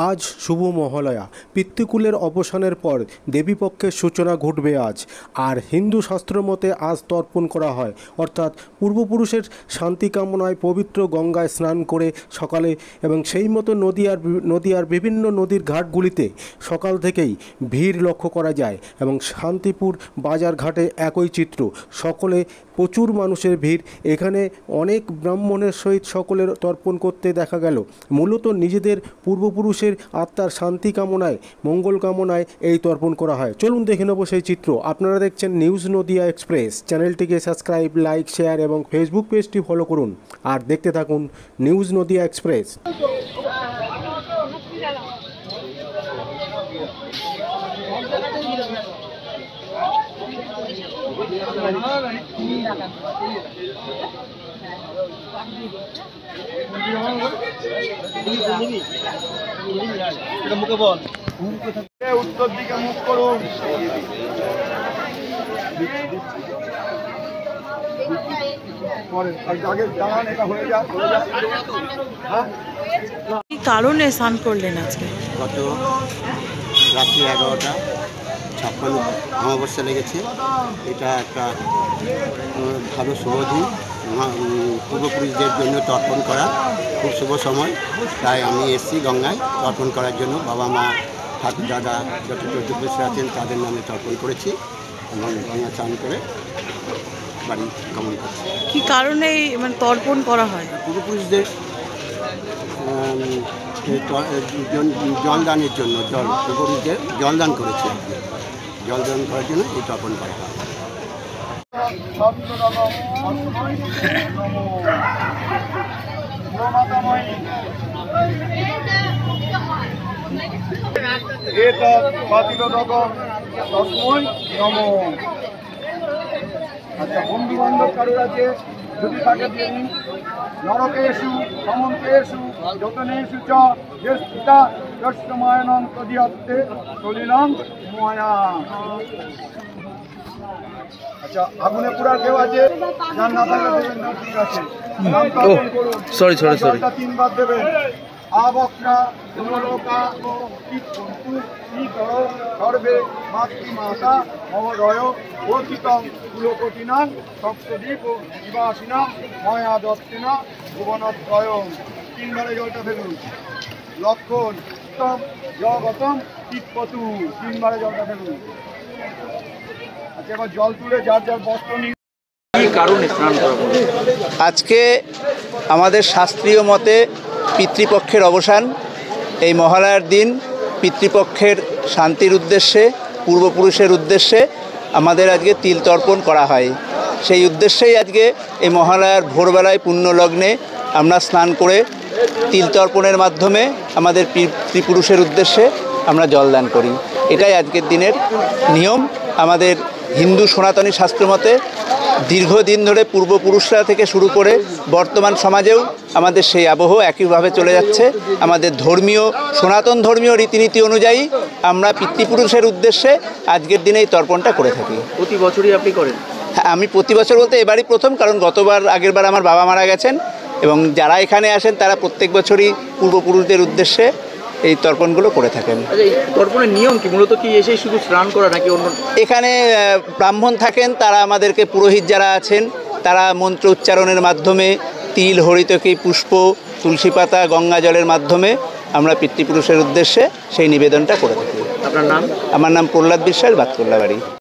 আজ শুভ মহালয়া। পিতৃকুলের অবসানের পর দেবীপক্ষের সূচনা ঘটবে আজ। আর হিন্দু শাস্ত্র মতে আজ তর্পণ করা হয়, অর্থাৎ পূর্বপুরুষের শান্তি কামনায় পবিত্র গঙ্গায় স্নান করে সকালে, এবং সেই মতো নদীয়ার বিভিন্ন নদীর ঘাটগুলিতে সকাল থেকেই ভিড় লক্ষ্য করা যায়। এবং শান্তিপুর বাজার ঘাটে একই চিত্র, সকলে প্রচুর মানুষের ভিড়। এখানে অনেক ব্রাহ্মণের সহিত সকলের তর্পণ করতে দেখা গেল। মূলত নিজেদের পূর্বপুরুষের আত্মার শান্তি কামনায়, মঙ্গল কামনায় এই তর্পণ করা হয়। চলুন দেখে নেব সেই চিত্র। আপনারা দেখছেন নিউজ নদিয়া এক্সপ্রেস। চ্যানেলটিকে সাবস্ক্রাইব, লাইক, শেয়ার এবং ফেসবুক পেজটি ফলো করুন। আর দেখতে থাকুন নিউজ নদিয়া এক্সপ্রেস। উত্তর দিকে মুখ করুন। কি কারণে স্নান করলেন আজকে? গত রাত্রি 11:56 অমাবস্যা লেগেছে। এটা একটা ভালো শুভ দিন, পূর্বপুরুষদের জন্য তর্পণ করা খুব শুভ সময়। তাই আমি এসেছি গঙ্গায় তর্পণ করার জন্য। বাবা মা, ঠাকুর দাদা যত চতুর্দশী আছেন তাদের নামে তর্পণ করেছি এবং গঙ্গা স্নান করে বাড়ি গমন করছি। কি কারণে মানে তর্পণ করা হয়? পূর্বপুরুষদের জলদানের জন্য, পূর্বপুরুষদের জলদান করেছি। জলদান করার জন্য এই তর্পণ করা হয়। আচ্ছা, বন্ধু বান্ধব কারোর আছে যদি তাকে দিয়ে দিন। নরকেশু সমন্তেষু যতনেষু চ জ্যেষ্ঠিতা যষ্টমায়নং তদিয়ত্তে সলিলং ময়া। আচ্ছা, আগুনে পুরা কেউ আছে, যার না থাকলে দেবেন না, ঠিক আছে। সরি 3বার দেবেন। আবক্রা পুনলোকা কিন্তু সর্বে মাতৃমাতা মহোদয় অর্চিতং কুলকটিনাং সপ্তদ্বীপ নিবাসিনাং ময়া দত্তেনা ভুবনত্রয়ং। 3বারে জলটা ফেলুন। লক্ষণ উত্তম জগতম টিপতু। 3বারে জলটা ফেলুন। আচ্ছা, এবার জল তুলে যার যার বস্ত্র নিয়ে কারণে স্নান করা হবে? আজকে আমাদের শাস্ত্রীয় মতে পিতৃপক্ষের অবসান। এই মহালয়ার দিন পিতৃপক্ষের শান্তির উদ্দেশ্যে, পূর্বপুরুষের উদ্দেশ্যে আমাদের আজকে তিল তর্পণ করা হয়। সেই উদ্দেশ্যেই আজকে এই মহালয়ার ভোরবেলায় পুণ্যলগ্নে আমরা স্নান করে তিল তর্পণের মাধ্যমে আমাদের পিতৃপুরুষের উদ্দেশ্যে আমরা জলদান করি। এটাই আজকের দিনের নিয়ম। আমাদের হিন্দু সনাতনী শাস্ত্রমতে দীর্ঘদিন ধরে পূর্বপুরুষরা থেকে শুরু করে বর্তমান সমাজেও আমাদের সেই আবহ একইভাবে চলে যাচ্ছে। আমাদের ধর্মীয়, সনাতন ধর্মীয় রীতিনীতি অনুযায়ী আমরা পিতৃপুরুষের উদ্দেশ্যে আজকের দিনে এই তর্পণটা করে থাকি। প্রতি বছরই আপনি করেন? হ্যাঁ, আমি প্রতি বছর বলতে এবারই প্রথম, কারণ আগেরবার আমার বাবা মারা গেছেন এবং যারা এখানে আসেন তারা প্রত্যেক বছরই পূর্বপুরুষদের উদ্দেশ্যে এই তর্পণগুলো করে থাকেন। আচ্ছা, এই তর্পণের নিয়ম কি? মূলত কি এসেই শুধু স্নান করা নাকি অন্য? এখানে ব্রাহ্মণ থাকেন, তারা আমাদেরকে, পুরোহিত যারা আছেন তারা মন্ত্র উচ্চারণের মাধ্যমে তিল, হরিতকি, পুষ্প, তুলসী পাতা, গঙ্গা জলের মাধ্যমে আমরা পিতৃপুরুষের উদ্দেশ্যে সেই নিবেদনটা করে থাকি। আপনার নাম? আমার নাম প্রহ্লাদ বিশ্বাস, বাতকুল্লা বাড়ি।